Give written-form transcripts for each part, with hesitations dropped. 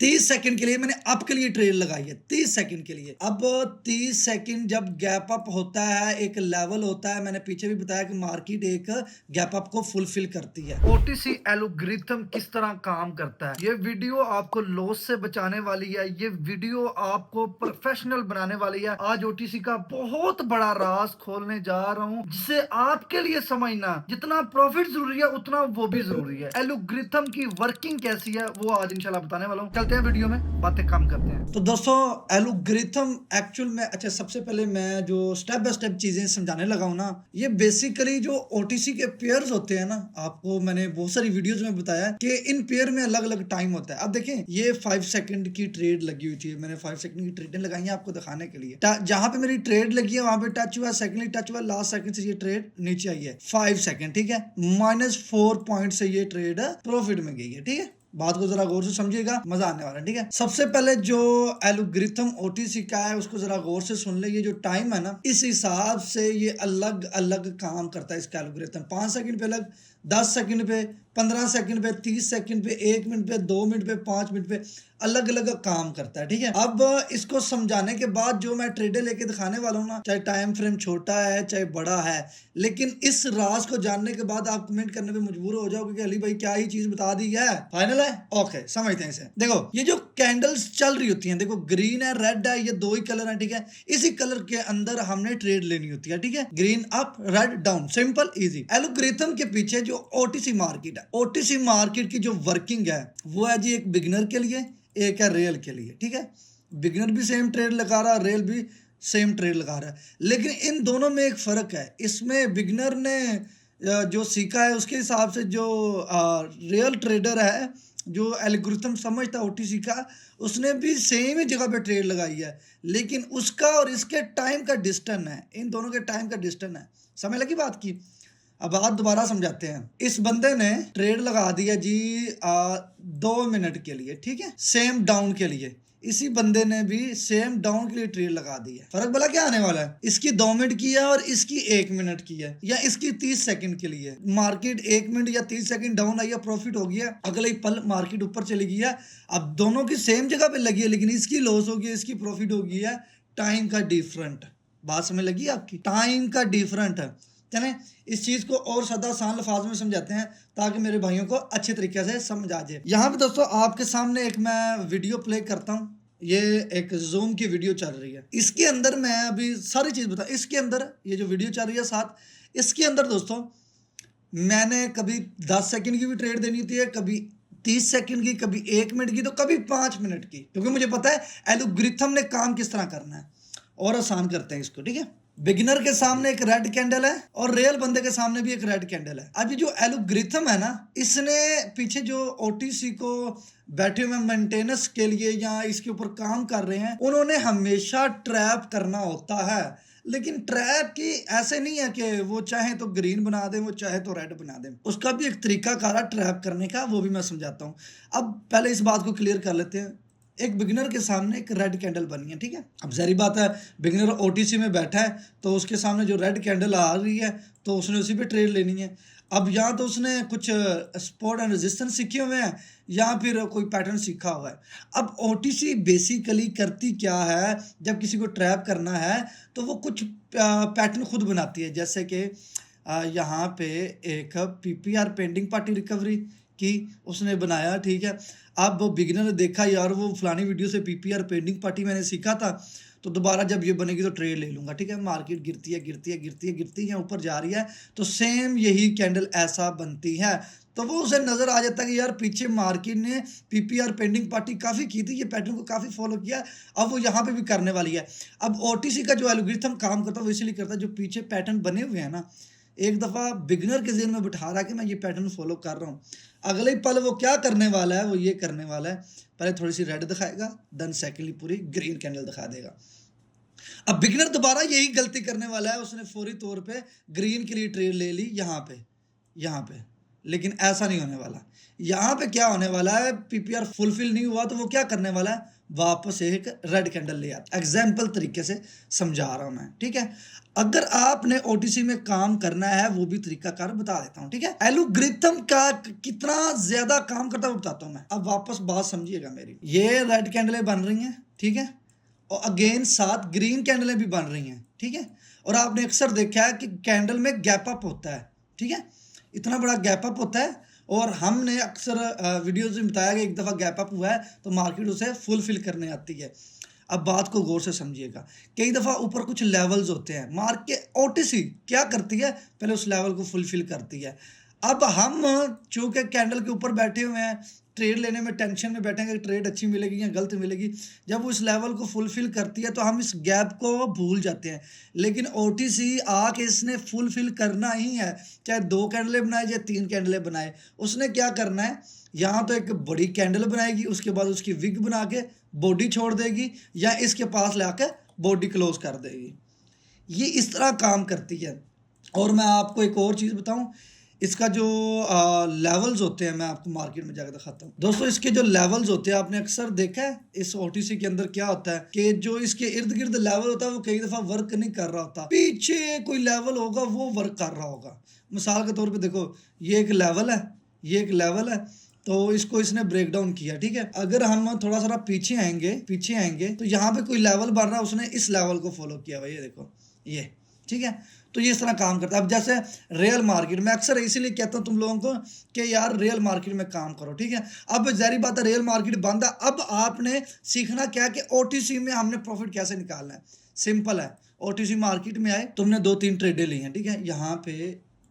30 second के लिए मैंने आपके लिए ट्रेड लगाई है, 30 सेकंड के लिए। अब 30 सेकंड जब गैप अप होता है, एक लेवल होता है, मैंने पीछे भी बताया कि मार्केट एक गैप अप को फुलफिल करती है। ओटीसी एल्गोरिथम किस तरह काम करता है, ये वीडियो आपको लॉस से बचाने वाली है, ये वीडियो आपको प्रोफेशनल बनाने वाली है। आज ओटीसी का बहुत बड़ा राज खोलने जा रहा हूँ, जिसे आपके लिए समझना जितना प्रॉफिट जरूरी है उतना वो भी जरूरी है। एल्गोरिथम की वर्किंग कैसी है वो आज इंशाल्लाह बताने वाला हूँ। चलते हैं वीडियो में, बातें कम करते हैं। तो दोस्तों एल्गोरिथम एक्चुअल में, अच्छा सबसे पहले मैं जो स्टेप बाय स्टेप चीजें समझाने लगा हूँ ना, ये बेसिकली जो ओटीसी के पेयर्स होते हैं ना, आपको मैंने बहुत सारी वीडियोस में बताया कि इन पेयर में अलग अलग टाइम होता है। अब देखें ये 5 सेकंड की ट्रेड लगी हुई थी, मैंने 5 सेकंड की ट्रेडें लगाई हैं आपको दिखाने के लिए। जहां पे मेरी ट्रेड लगी है वहां पे टच हुआ, सेकंडली टच हुआ, लास्ट सेकंड से ये ट्रेड नीचे आई है 5 सेकंड, ठीक है, -4 पॉइंट से ये ट्रेड प्रॉफिट में गई है, ठीक है। बात को जरा गौर से समझिएगा, मजा आने वाला है, ठीक है। सबसे पहले जो एल्गोरिथम ओटीसी का है उसको जरा गौर से सुन ले। ये जो टाइम है ना, इस हिसाब से ये अलग अलग काम करता है इसका एल्गोरिथम। 5 सेकंड पे अलग, 10 सेकंड पे, 15 सेकंड पे, 30 सेकंड पे, 1 मिनट पे, 2 मिनट पे, 5 मिनट पे अलग अलग काम करता है, ठीक है। अब इसको समझाने के बाद जो मैं ट्रेडर लेके दिखाने वाला हूँ ना, चाहे टाइम फ्रेम छोटा है चाहे बड़ा है, लेकिन इस राज को जानने के बाद आप कमेंट करने पे मजबूर हो जाओगे कि अली भाई क्या ही चीज बता दी है, फाइनल है। ओके, समझते हैं इसे। देखो ये जो कैंडल्स चल रही होती हैं, देखो ग्रीन है, रेड है, ये दो ही कलर है, ठीक है। इसी कलर के अंदर हमने ट्रेड लेनी होती है, ठीक है। Green up, red down, simple easy. Algorithm के पीछे जो ओटीसी मार्केट है, ओटीसी मार्केट की जो वर्किंग है वो है जी एक बिगिनर के लिए, एक है रेल के लिए, ठीक है। बिगिनर भी सेम ट्रेड लगा रहा है, रेल भी सेम ट्रेड लगा रहा है, लेकिन इन दोनों में एक फर्क है। इसमें बिगिनर ने जो सीखा है उसके हिसाब से जो रियल ट्रेडर है, जो एल्गोरिथम समझता है ओटीसी का, उसने भी सेम ही जगह पे ट्रेड लगाई है, लेकिन उसका और इसके टाइम का डिस्टेंस है, इन दोनों के टाइम का डिस्टेंस है। समझ लगी बात की? अब बात दोबारा समझाते हैं। इस बंदे ने ट्रेड लगा दिया जी 2 मिनट के लिए, ठीक है, सेम डाउन के लिए। इसी बंदे ने भी सेम डाउन के लिए ट्रेड लगा दी है। फर्क भला क्या आने वाला है? इसकी 2 मिनट की है और इसकी 1 मिनट की है, या इसकी 30 सेकंड के लिए। मार्केट 1 मिनट या 30 सेकंड डाउन आई है, प्रॉफिट हो गया, अगले ही पल मार्केट ऊपर चली गई है। अब दोनों की सेम जगह पे लगी है, लेकिन इसकी लॉस हो गई, इसकी प्रॉफिट हो गई है। टाइम का डिफरेंट, बात समझ लगी आपकी? टाइम का डिफरेंट है। चलें इस चीज को और सादा आसान लफाज में समझाते हैं ताकि मेरे भाइयों को अच्छे तरीके से समझ आ जाए। यहाँ पे दोस्तों आपके सामने एक मैं वीडियो प्ले करता हूँ। ये एक जूम की वीडियो चल रही है, इसके अंदर मैं अभी सारी चीज बता, इसके अंदर ये जो वीडियो चल रही है साथ, इसके अंदर दोस्तों मैंने कभी 10 सेकंड की भी ट्रेड देनी होती है, कभी 30 सेकंड की, कभी 1 मिनट की, तो कभी 5 मिनट की, क्योंकि मुझे पता है एल्गोरिथम ने काम किस तरह करना है। और आसान करते हैं इसको, ठीक है। बिगिनर के सामने एक रेड कैंडल है और रियल बंदे के सामने भी एक रेड कैंडल है। अब ये जो एल्गोरिथम है ना, इसने पीछे जो ओटीसी को बैठे हुए मेंटेनेंस के लिए या इसके ऊपर काम कर रहे हैं, उन्होंने हमेशा ट्रैप करना होता है। लेकिन ट्रैप की ऐसे नहीं है कि वो चाहे तो ग्रीन बना दें, वो चाहे तो रेड बना दें, उसका भी एक तरीका कार है ट्रैप करने का, वो भी मैं समझाता हूँ। अब पहले इस बात को क्लियर कर लेते हैं। एक बिगिनर के सामने एक रेड कैंडल बनी है, ठीक है। अब जहरी बात है, बिगिनर ओटीसी में बैठा है तो उसके सामने जो रेड कैंडल आ रही है तो उसने उसी पे ट्रेड लेनी है। अब या तो उसने कुछ सपोर्ट एंड रेजिस्टेंस सीखे हुए हैं या फिर कोई पैटर्न सीखा हुआ है। अब ओटीसी बेसिकली करती क्या है, जब किसी को ट्रैप करना है तो वो कुछ पैटर्न खुद बनाती है। जैसे कि यहाँ पे एक पीपीआर पेंडिंग पार्टी रिकवरी की उसने बनाया, ठीक है। अब बिगिनर ने देखा यार वो फलानी वीडियो से पीपीआर पेंडिंग पार्टी मैंने सीखा था, तो दोबारा जब ये बनेगी तो ट्रेड ले लूंगा, ठीक है। मार्केट गिरती है गिरती है गिरती है गिरती है, ऊपर जा रही है, तो सेम यही कैंडल ऐसा बनती है, तो वो उसे नजर आ जाता है कि यार पीछे मार्केट ने पीपीआर पेंडिंग पार्टी काफी की थी, ये पैटर्न को काफी फॉलो किया, अब वो यहाँ पे भी करने वाली है। अब ओटीसी का जो एल्गोरिथम काम करता है वो इसलिए करता है, जो पीछे पैटर्न बने हुए हैं ना, एक दफ़ा बिगिनर के ज़हन में बिठा रहा है कि मैं ये पैटर्न फॉलो कर रहा हूँ, अगले ही पल वो क्या करने वाला है, वो ये करने वाला है, पहले थोड़ी सी रेड दिखाएगा, देन सेकेंडली पूरी ग्रीन कैंडल दिखा देगा। अब बिगिनर दोबारा यही गलती करने वाला है, उसने फौरी तौर पे ग्रीन के लिए ट्रेड ले ली यहाँ पे, लेकिन ऐसा नहीं होने वाला। यहाँ पे क्या होने वाला है, पीपीआर फुलफिल नहीं हुआ तो वो क्या करने वाला है, वापस एक रेड कैंडल ले आता। एग्जाम्पल तरीके से समझा रहा हूं मैं, ठीक है। अगर आपने ओटीसी में काम करना है, वो भी तरीकाकार बता देता हूं, ठीक है। एल्गोरिथम का कितना ज्यादा काम करता है वो बताता हूं मैं। अब वापस बात समझिएगा मेरी। ये रेड कैंडलें बन रही हैं, ठीक है, और अगेन साथ ग्रीन कैंडलें भी बन रही हैं, ठीक है। और आपने अक्सर देखा है कि कैंडल में गैप अप होता है, ठीक है, इतना बड़ा गैप अप होता है। और हमने अक्सर वीडियोज में बताया कि एक दफ़ा गैप अप हुआ है तो मार्केट उसे फुलफिल करने आती है। अब बात को गौर से समझिएगा। कई दफ़ा ऊपर कुछ लेवल्स होते हैं, मार्केट ओटीसी क्या करती है, पहले उस लेवल को फुलफिल करती है। अब हम चूंकि कैंडल के ऊपर बैठे हुए हैं, ट्रेड लेने में टेंशन में बैठेंगे कि ट्रेड अच्छी मिलेगी या गलत मिलेगी। जब वो इस लेवल को फुलफिल करती है तो हम इस गैप को भूल जाते हैं। लेकिन ओटीसी आके इसने फुलफिल करना ही है, चाहे 2 कैंडलें बनाए चाहे 3 कैंडलें बनाए। उसने क्या करना है, यहाँ तो एक बड़ी कैंडल बनाएगी, उसके बाद उसकी विग बना के बॉडी छोड़ देगी या इसके पास लाकर बॉडी क्लोज कर देगी। ये इस तरह काम करती है। और मैं आपको एक और चीज़ बताऊं, इसका जो लेवल्स होते हैं, मैं आपको मार्केट में जाकर दिखाता हूँ दोस्तों। इसके जो लेवल्स होते हैं, आपने अक्सर देखा है इस ओटीसी के अंदर क्या होता है कि जो इसके इर्द गिर्द लेवल होता है वो कई दफ़ा वर्क नहीं कर रहा होता, पीछे कोई लेवल होगा वो वर्क कर रहा होगा। मिसाल के तौर पे देखो, ये एक लेवल है, ये एक लेवल है, तो इसको इसने ब्रेक डाउन किया, ठीक है। अगर हम थोड़ा सा पीछे आएंगे तो यहाँ पे कोई लेवल बन रहा है, उसने इस लेवल को फॉलो किया हुआ, ये देखो ये, ठीक है। तो ये इस तरह काम करता है। अब जैसे रियल मार्केट में अक्सर इसीलिए कहता हूँ तुम लोगों को कि यार रियल मार्केट में काम करो, ठीक है। अब जाहिर बात है रियल मार्केट बंद है। अब आपने सीखना क्या कि ओटीसी में हमने प्रॉफिट कैसे निकालना है। सिंपल है, ओटीसी मार्केट में आए, तुमने 2-3 ट्रेडें ली हैं, ठीक है। यहाँ पे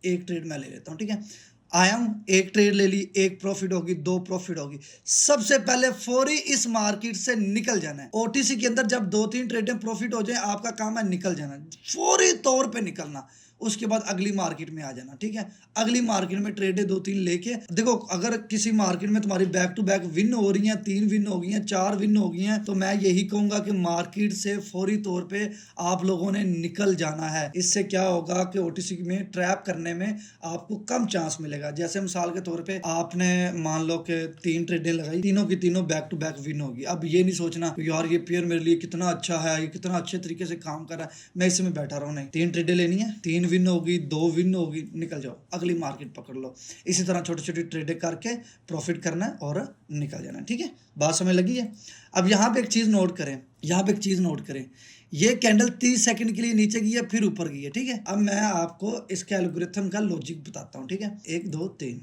एक ट्रेड मैं ले लेता हूँ, ठीक है। आया हूँ, एक ट्रेड ले ली, एक प्रॉफिट होगी, 2 प्रॉफिट होगी। सबसे पहले फौरी इस मार्केट से निकल जाना है। ओटीसी के अंदर जब 2-3 ट्रेडें प्रॉफिट हो जाए, आपका काम है निकल जाना, फौरी तौर पे निकलना। उसके बाद अगली मार्केट में आ जाना, ठीक है। अगली मार्केट में ट्रेडें 2-3 लेके देखो, अगर किसी मार्केट में तुम्हारी बैक टू बैक विन हो रही हैं, 3 विन हो गई हैं, 4 विन हो गई हैं, तो मैं यही कहूंगा कि मार्केट से फौरी तौर पे आप लोगों ने निकल जाना है। इससे क्या होगा कि ओटीसी में ट्रैप करने में आपको कम चांस मिलेगा। जैसे मिसाल के तौर पे आपने मान लो कि 3 ट्रेडें लगाई, तीनों की तीनों बैक टू बैक विन होगी। अब ये नहीं सोचना यार ये पेयर मेरे लिए कितना अच्छा है, ये कितना अच्छे तरीके से काम कर रहा है, मैं इसमें बैठा रहूं। नहीं, 3 ट्रेडें लेनी है, 3 विन होगी, 2 विन होगी, निकल जाओ, अगली मार्केट पकड़ लो। इसी तरह छोटी छोटी ट्रेडें करके प्रॉफिट करना है और निकल जाना, ठीक है। बात समझ लगी है। अब यहाँ पे एक चीज़ नोट करें, ये कैंडल 30 सेकंड के लिए नीचे गई है, फिर ऊपर गई है, ठीक है। अब मैं आपको इसके एल्गोरिथम का लॉजिक बताता हूँ, ठीक है। 1 2 3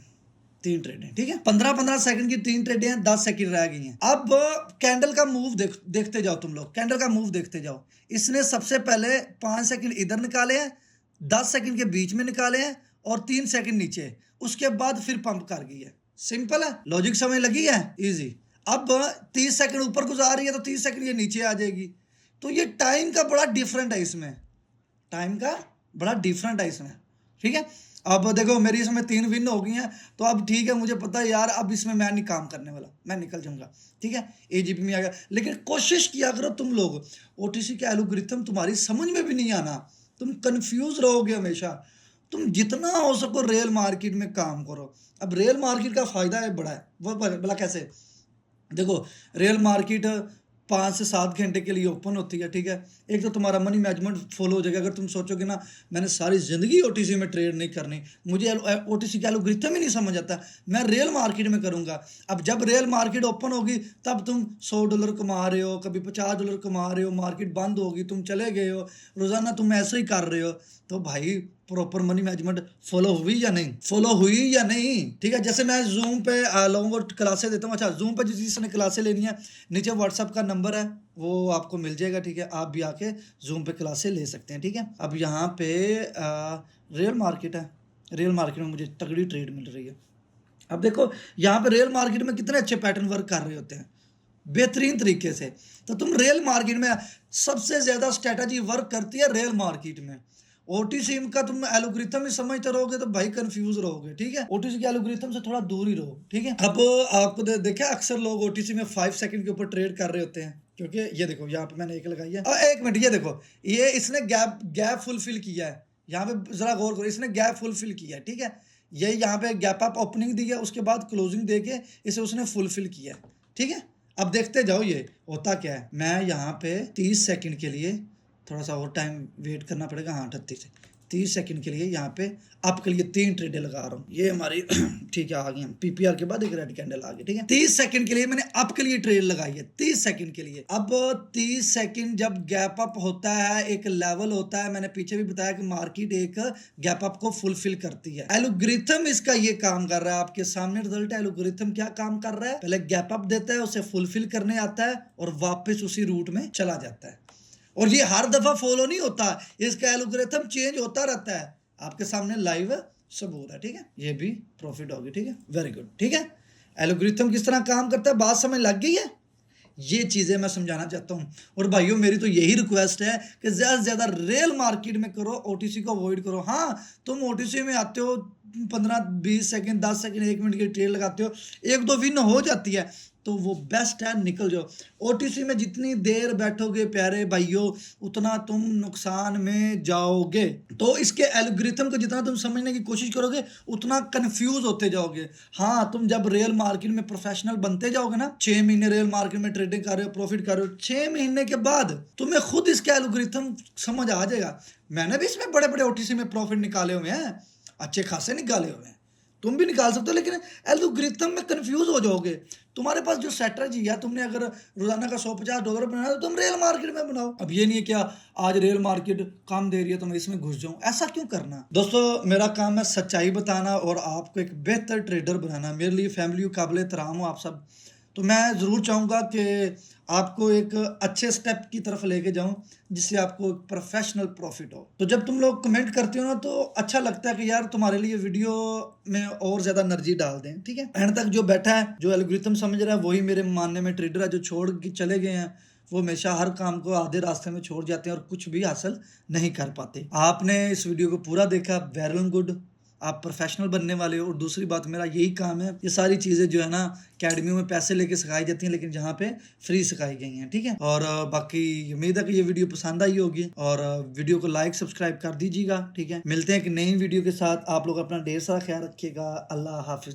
ट्रेडें, ठीक है। 15-15 सेकंड की 3 ट्रेडें हैं, 10 सेकंड रह गई हैं। अब कैंडल का मूव देखते जाओ तुम लोग, कैंडल का मूव देखते जाओ। इसने सबसे पहले 5 सेकंड इधर निकाले हैं, 10 सेकंड के बीच में निकाले हैं और 3 सेकंड नीचे, उसके बाद फिर पंप कर गई है। सिंपल है, लॉजिक समझ लगी है, इजी। अब 30 सेकंड ऊपर गुजार रही है तो 30 सेकंड ये नीचे आ जाएगी। तो ये टाइम का बड़ा डिफरेंट है इसमें, ठीक है। अब देखो मेरी इसमें 3 विन हो गई हैं, तो अब ठीक है, मुझे पता है यार अब इसमें मैं नहीं काम करने वाला, मैं निकल जाऊंगा, ठीक है। एजीपी में आ गया। लेकिन कोशिश किया करो तुम लोग, ओटीसी के एल्गोरिथम तुम्हारी समझ में भी नहीं आना, तुम कंफ्यूज रहोगे हमेशा। तुम जितना हो सको रियल मार्केट में काम करो। अब रियल मार्केट का फायदा है बड़ा है, वो भला कैसे, देखो रियल मार्केट 5 से 7 घंटे के लिए ओपन होती है, ठीक है। एक तो तुम्हारा मनी मैनेजमेंट फॉलो हो जाएगा। अगर तुम सोचोगे ना मैंने सारी ज़िंदगी ओटीसी में ट्रेड नहीं करनी, मुझे ओटीसी का एल्गोरिथम ही नहीं समझ आता, मैं रियल मार्केट में करूँगा। अब जब रियल मार्केट ओपन होगी तब तुम $100 कमा रहे हो, कभी $50 कमा रहे हो, मार्केट बंद होगी, तुम चले गए हो, रोज़ाना तुम ऐसे ही कर रहे हो, तो भाई प्रॉपर मनी मैनेजमेंट फॉलो हुई या नहीं, ठीक है। जैसे मैं जूम पे लोगों को क्लासेस देता हूँ। अच्छा, जूम पे जिसने क्लासेस लेनी है, नीचे व्हाट्सअप का नंबर है, वो आपको मिल जाएगा, ठीक है। आप भी आके जूम पे क्लासेस ले सकते हैं, ठीक है। अब यहाँ पे रियल मार्केट है, रियल मार्केट में मुझे तगड़ी ट्रेड मिल रही है। अब देखो यहाँ पे रियल मार्केट में कितने अच्छे पैटर्न वर्क कर रहे होते हैं, बेहतरीन तरीके से। तो तुम रियल मार्केट में सबसे ज़्यादा स्ट्रेटजी वर्क करती है रियल मार्केट में। ओटीसी का तुम एल्गोरिथम ही समझते रहोगे तो भाई कंफ्यूज रहोगे, ठीक है। ओटीसी के एल्गोरिथम से थोड़ा दूर ही रहो, ठीक है। अब आपको देखा अक्सर लोग ओटीसी में 5 सेकंड के ऊपर ट्रेड कर रहे होते हैं, क्योंकि ये देखो यहाँ पे मैंने एक लगाई है। और 1 मिनट, ये देखो ये इसने गैप फुलफिल किया है। यहाँ पे जरा गौर करो, इसने गैप फुलफिल किया है, ठीक है। ये यहाँ पे गैप अप ओपनिंग दी है, उसके बाद क्लोजिंग दे के इसे उसने फुलफिल किया है। ठीक है, अब देखते जाओ ये होता क्या है। मैं यहाँ पे 30 सेकंड के लिए थोड़ा सा और टाइम वेट करना पड़ेगा। हाँ 30 सेकंड के लिए यहाँ पे अप के लिए 3 ट्रेडें लगा रहा हूँ। ये हमारी ठीक है, आ गई हम पीपीआर के बाद एक रेड कैंडल आ गई। ठीक है, 30 सेकंड के लिए मैंने अप के लिए ट्रेड लगाई है, 30 सेकंड के लिए। अब 30 सेकंड जब गैप अप होता है, एक लेवल होता है, मैंने पीछे भी बताया कि मार्केट एक गैप अप को फुलफिल करती है। एल्गोरिथम इसका ये काम कर रहा है, आपके सामने रिजल्ट है। एल्गोरिथम क्या काम कर रहा है, पहले गैप अप देता है, उसे फुलफिल करने आता है और वापस उसी रूट में चला जाता है। और ये हर दफा फॉलो नहीं होता, इसका एल्गोरिथम चेंज होता रहता है। आपके सामने लाइव सबूत है। ठीक है, ये भी प्रॉफिट होगी। ठीक है, वेरी गुड। ठीक है, एल्गोरिथम किस तरह काम करता है, बात समझ लग गई है। ये चीजें मैं समझाना चाहता हूँ। और भाइयों मेरी तो यही रिक्वेस्ट है कि ज्यादा से ज्यादा रियल मार्केट में करो, ओटीसी को अवॉइड करो। हाँ, तुम ओटीसी में आते हो, 15-20 सेकंड 10 सेकंड 1 मिनट की ट्रेड लगाते हो, 1-2 विन हो जाती है तो वो बेस्ट है, निकल जाओ। ओटीसी में जितनी देर बैठोगे प्यारे भाइयों, उतना तुम नुकसान में जाओगे। तो इसके एल्गोरिथम को जितना तुम समझने की कोशिश करोगे उतना कंफ्यूज होते जाओगे। हाँ, तुम जब रियल मार्केट में प्रोफेशनल बनते जाओगे ना, 6 महीने रियल मार्केट में ट्रेडिंग कर रहे हो, प्रॉफिट कर रहे हो, 6 महीने के बाद तुम्हें खुद इसका एल्गोरिथम समझ आ जाएगा। मैंने भी इसमें बड़े बड़े ओटीसी में प्रॉफिट निकाले हुए हैं, अच्छे खासे निकाले हुए हैं, तुम भी निकाल सकते हो। लेकिन एल्गोरिथम में कंफ्यूज हो जाओगे। तुम्हारे पास जो स्ट्रेटजी है, तुमने अगर रोजाना का $150 बनाना है तो तुम रियल मार्केट में बनाओ। अब ये नहीं है क्या आज रियल मार्केट काम दे रही है तो मैं इसमें घुस जाऊं, ऐसा क्यों करना। दोस्तों मेरा काम है सच्चाई बताना और आपको एक बेहतर ट्रेडर बनाना। मेरे लिए फैमिली काबिल एहतराम हो आप सब, तो मैं ज़रूर चाहूँगा कि आपको एक अच्छे स्टेप की तरफ लेके जाऊं जिससे आपको एक प्रोफेशनल प्रॉफिट हो। तो जब तुम लोग कमेंट करते हो ना तो अच्छा लगता है कि यार तुम्हारे लिए वीडियो में और ज़्यादा एनर्जी डाल दें। ठीक है, एंड तक जो बैठा है, जो एल्गोरिथम समझ रहा है, वही मेरे मानने में ट्रेडर है। जो छोड़ के चले गए हैं वो हमेशा हर काम को आधे रास्ते में छोड़ जाते हैं और कुछ भी हासिल नहीं कर पाते। आपने इस वीडियो को पूरा देखा, वेल एंड गुड, आप प्रोफेशनल बनने वाले हो। और दूसरी बात, मेरा यही काम है, ये सारी चीज़ें जो है ना अकेडमियों में पैसे लेके सिखाई जाती हैं, लेकिन जहाँ पे फ्री सिखाई गई हैं। ठीक है, और बाकी उम्मीद है कि ये वीडियो पसंद आई होगी और वीडियो को लाइक सब्सक्राइब कर दीजिएगा। ठीक है, मिलते हैं एक नई वीडियो के साथ। आप लोग अपना ढेर सारा ख्याल रखिएगा। अल्लाह हाफिज।